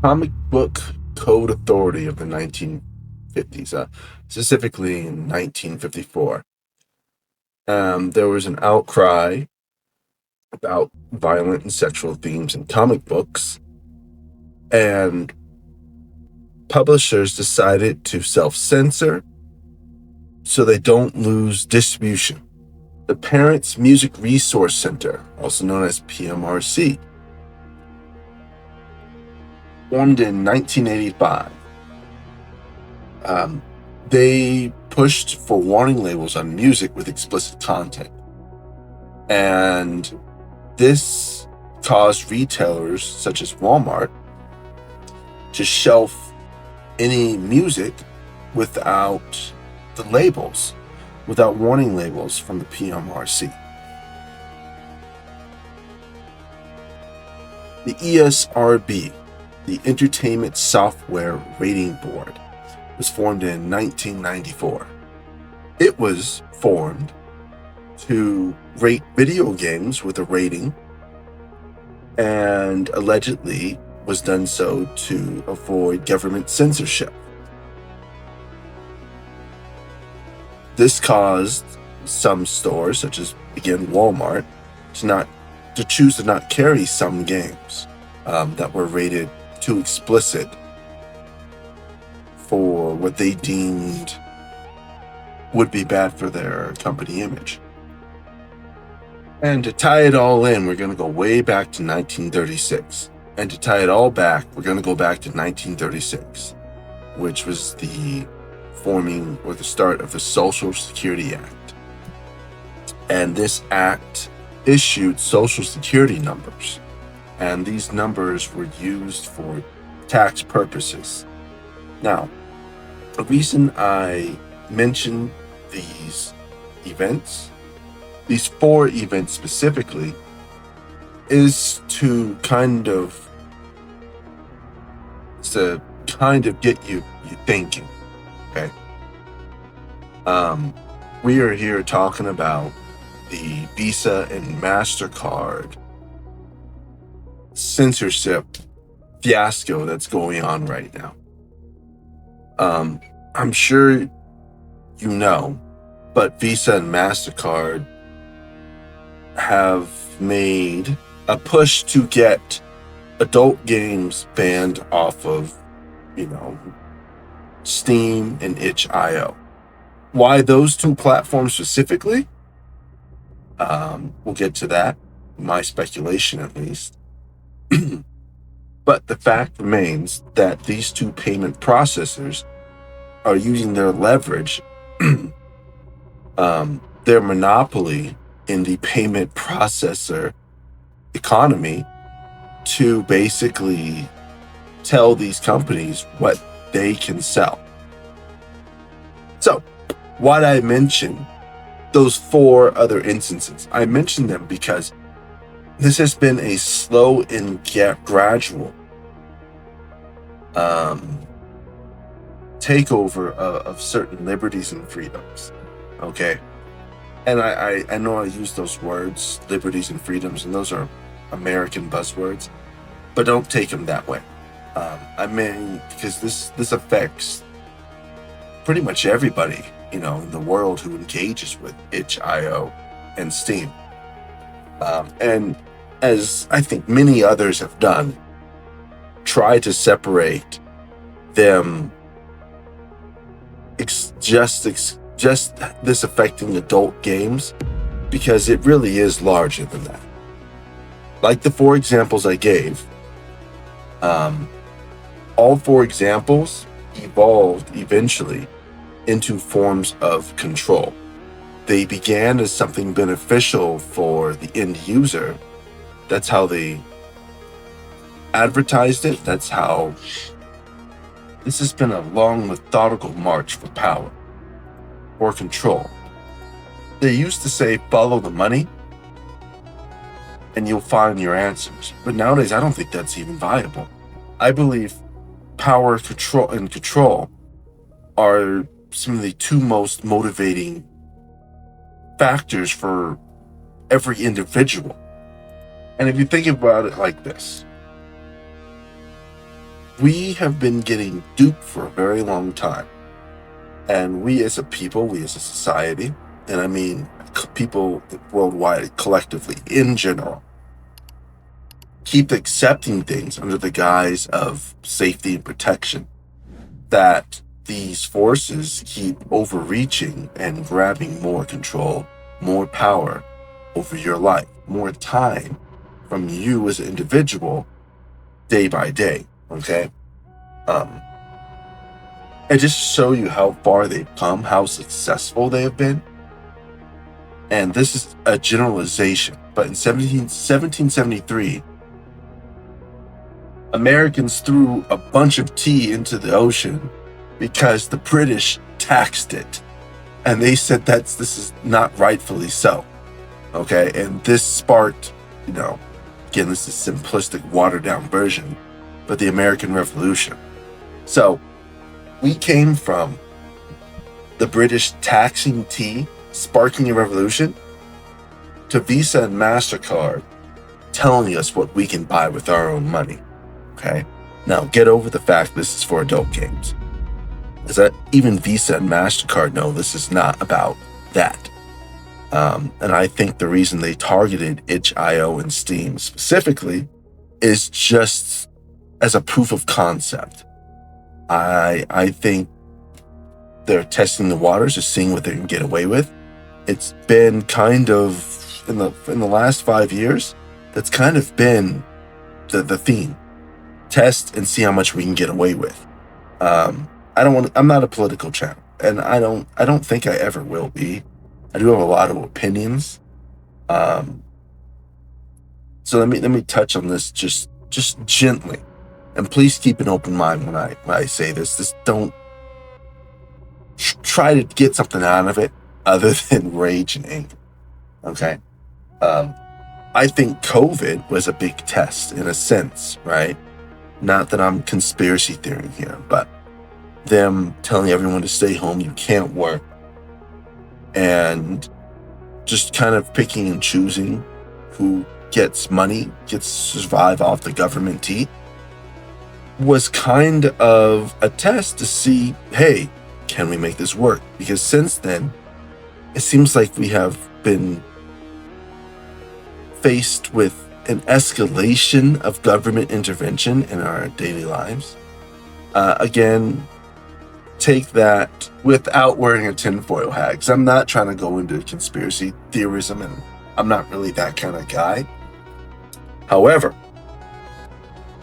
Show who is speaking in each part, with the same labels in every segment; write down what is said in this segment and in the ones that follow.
Speaker 1: Comic Book Code Authority of the 1950s, specifically in 1954. There was an outcry about violent and sexual themes in comic books, and publishers decided to self-censor so they don't lose distribution. The Parents Music Resource Center, also known as PMRC, formed in 1985. They pushed for warning labels on music with explicit content. And this caused retailers such as Walmart to shelf any music without the labels, without warning labels from the PMRC. The ESRB, the Entertainment Software Rating Board, was formed in 1994. It was formed to rate video games with a rating, and allegedly was done so to avoid government censorship. This caused some stores, such as again Walmart, to choose to not carry some games that were rated too explicit for what they deemed would be bad for their company image. And to tie it all in, we're going to go way back to 1936. And to tie it all back, we're going to go back to 1936, which was the forming or the start of the Social Security Act. And this act issued Social Security numbers, and these numbers were used for tax purposes. Now, the reason I mention these events, these four events specifically, is to kind of get you thinking. Okay. We are here talking about the Visa and MasterCard censorship fiasco that's going on right now. I'm sure you know, but Visa and MasterCard have made a push to get adult games banned off of, Steam and itch.io. Why those two platforms specifically? We'll get to that, my speculation at least. But the fact remains that these two payment processors are using their leverage, their monopoly in the payment processor economy to basically tell these companies what they can sell. So, why did I mention those four other instances? I mentioned them because this has been a slow and gradual takeover of certain liberties and freedoms. Okay, and I know I use those words, liberties and freedoms, and those are American buzzwords, but don't take them that way. I mean, because this affects pretty much everybody, in the world who engages with itch.io and Steam. And as I think many others have done, try to separate them just this affecting adult games, because it really is larger than that. Like the four examples I gave, all four examples evolved eventually into forms of control. They began as something beneficial for the end user. That's how they advertised it. That's how this has been a long, methodical march for power, for control. They used to say, follow the money, and you'll find your answers. But nowadays, I don't think that's even viable. I believe power, control are some of the two most motivating factors for every individual. And if you think about it like this, we have been getting duped for a very long time. And we as a people, we as a society, and I mean people worldwide collectively in general, keep accepting things under the guise of safety and protection, that these forces keep overreaching and grabbing more control, more power over your life, more time from you as an individual day by day. Okay. Um, and just show you how far they've come, how successful they have been. And this is a generalization, but in 1773, Americans threw a bunch of tea into the ocean because the British taxed it. And they said this is not rightfully so. Okay. And this sparked, again, this is simplistic, watered down version, but the American Revolution. So we came from the British taxing tea, sparking a revolution, to Visa and MasterCard telling us what we can buy with our own money. Okay? Now, get over the fact this is for adult games. Is that even Visa and MasterCard know this is not about that. And I think the reason they targeted itch.io and Steam specifically is just as a proof of concept. I think they're testing the waters, just seeing what they can get away with. It's been kind of in the last 5 years, that's kind of been the theme. Test and see how much we can get away with. I'm not a political channel, and I don't think I ever will be. I do have a lot of opinions. So let me touch on this just gently. And please keep an open mind when I say this. Just don't try to get something out of it other than rage and anger. Okay? I think COVID was a big test in a sense, right? Not that I'm conspiracy theory here, but them telling everyone to stay home, you can't work, and just kind of picking and choosing who gets money, gets to survive off the government tea, was kind of a test to see, hey, can we make this work? Because since then, it seems like we have been faced with an escalation of government intervention in our daily lives. Again, take that without wearing a tinfoil hat, because I'm not trying to go into conspiracy theorism, and I'm not really that kind of guy. However,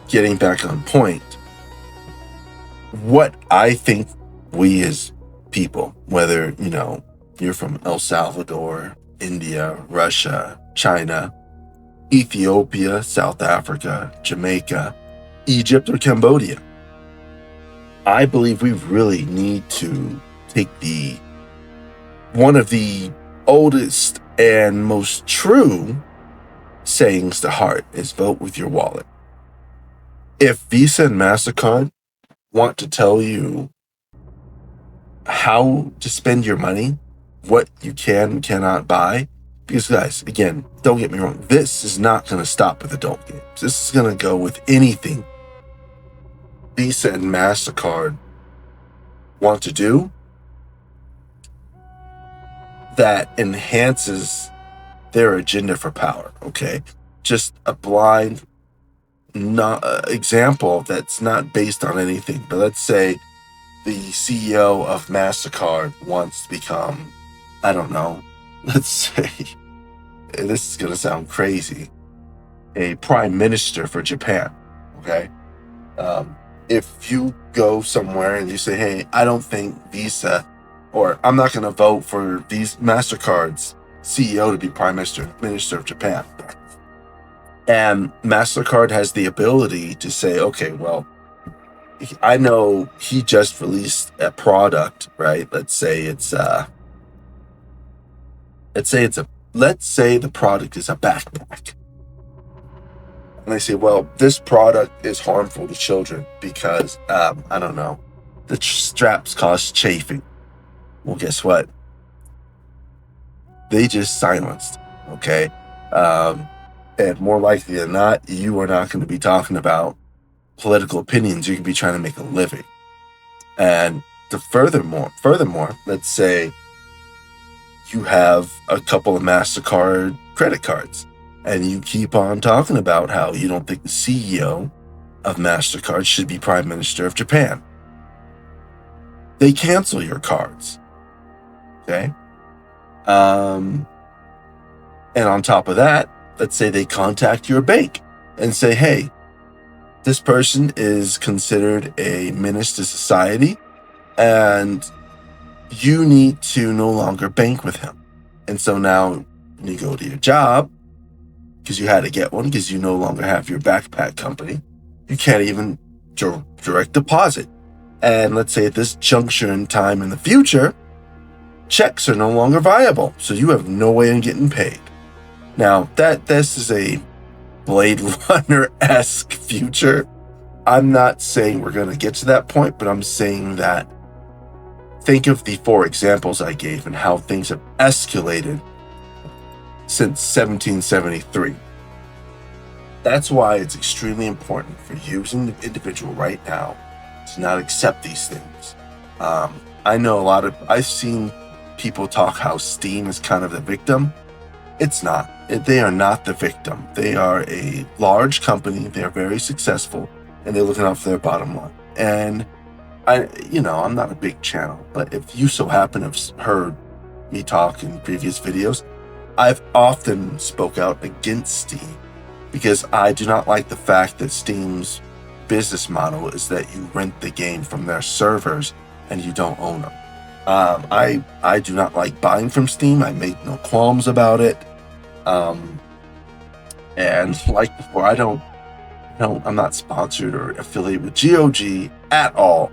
Speaker 1: getting back on point, what I think we as people, whether, you're from El Salvador, India, Russia, China, Ethiopia, South Africa, Jamaica, Egypt, or Cambodia, I believe we really need to take one of the oldest and most true sayings to heart is vote with your wallet. If Visa and MasterCard want to tell you how to spend your money, what you can and cannot buy, because guys, again, don't get me wrong, this is not going to stop with adult games. This is going to go with anything Visa and MasterCard want to do that enhances their agenda for power, okay? Just a blind example that's not based on anything. But let's say the CEO of MasterCard wants to become, I don't know, let's say, this is going to sound crazy, a prime minister for Japan, okay? If you go somewhere and you say, hey, I don't think Visa, or I'm not going to vote for these MasterCard's CEO to be prime minister of Japan. And MasterCard has the ability to say, okay, well, I know he just released a product, right? Let's say the product is a backpack. And they say, well, this product is harmful to children because, I don't know, the straps cause chafing. Well, guess what? They just silenced, okay? And more likely than not, you are not going to be talking about political opinions, you could be trying to make a living. And furthermore, let's say you have a couple of MasterCard credit cards, and you keep on talking about how you don't think the CEO of MasterCard should be Prime Minister of Japan. They cancel your cards. Okay? And on top of that, let's say they contact your bank and say, hey, this person is considered a menace to society, and you need to no longer bank with him. And so now when you go to your job, because you had to get one because you no longer have your backpack company, you can't even direct deposit. And let's say at this juncture in time in the future, checks are no longer viable. So you have no way of getting paid. Now, this is a Blade Runner-esque future. I'm not saying we're going to get to that point, but I'm saying that think of the 4 examples I gave and how things have escalated since 1773. That's why it's extremely important for you as an individual right now to not accept these things. I know I've seen people talk how Steam is kind of the victim. It's not. They are not the victim. They are a large company. They are very successful, and they're looking out for their bottom line. And I'm not a big channel, but if you so happen to have heard me talk in previous videos, I've often spoke out against Steam because I do not like the fact that Steam's business model is that you rent the game from their servers and you don't own them. I do not like buying from Steam. I make no qualms about it. And like before, I'm not sponsored or affiliated with GOG at all,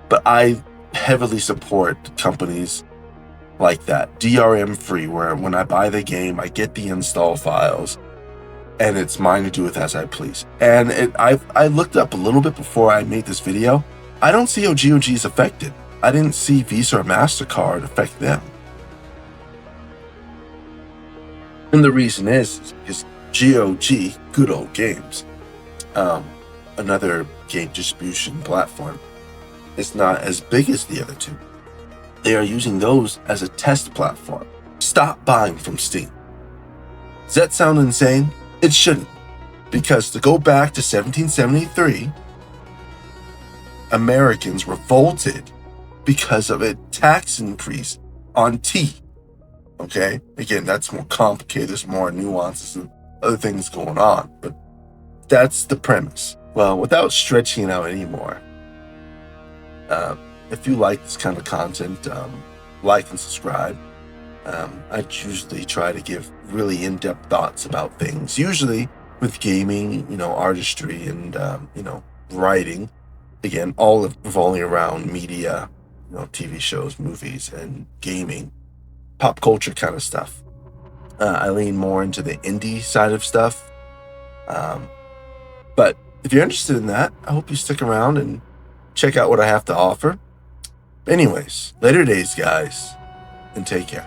Speaker 1: but I heavily support companies like that, DRM free, where when I buy the game, I get the install files and it's mine to do with as I please. And I looked up a little bit before I made this video. I don't see how GOG is affected. I didn't see Visa or MasterCard affect them. And the reason is because GOG, Good Old Games, another game distribution platform, is not as big as the other two. They are using those as a test platform. Stop buying from Steam. Does that sound insane? It shouldn't. Because to go back to 1773, Americans revolted because of a tax increase on tea. Okay? Again, that's more complicated. There's more nuances and other things going on. But that's the premise. Well, without stretching it out anymore, if you like this kind of content, like and subscribe. I usually try to give really in-depth thoughts about things, usually with gaming, artistry and, writing. Again, all revolving around media, TV shows, movies, and gaming, pop culture kind of stuff. I lean more into the indie side of stuff. But if you're interested in that, I hope you stick around and check out what I have to offer. Anyways, later days, guys, and take care.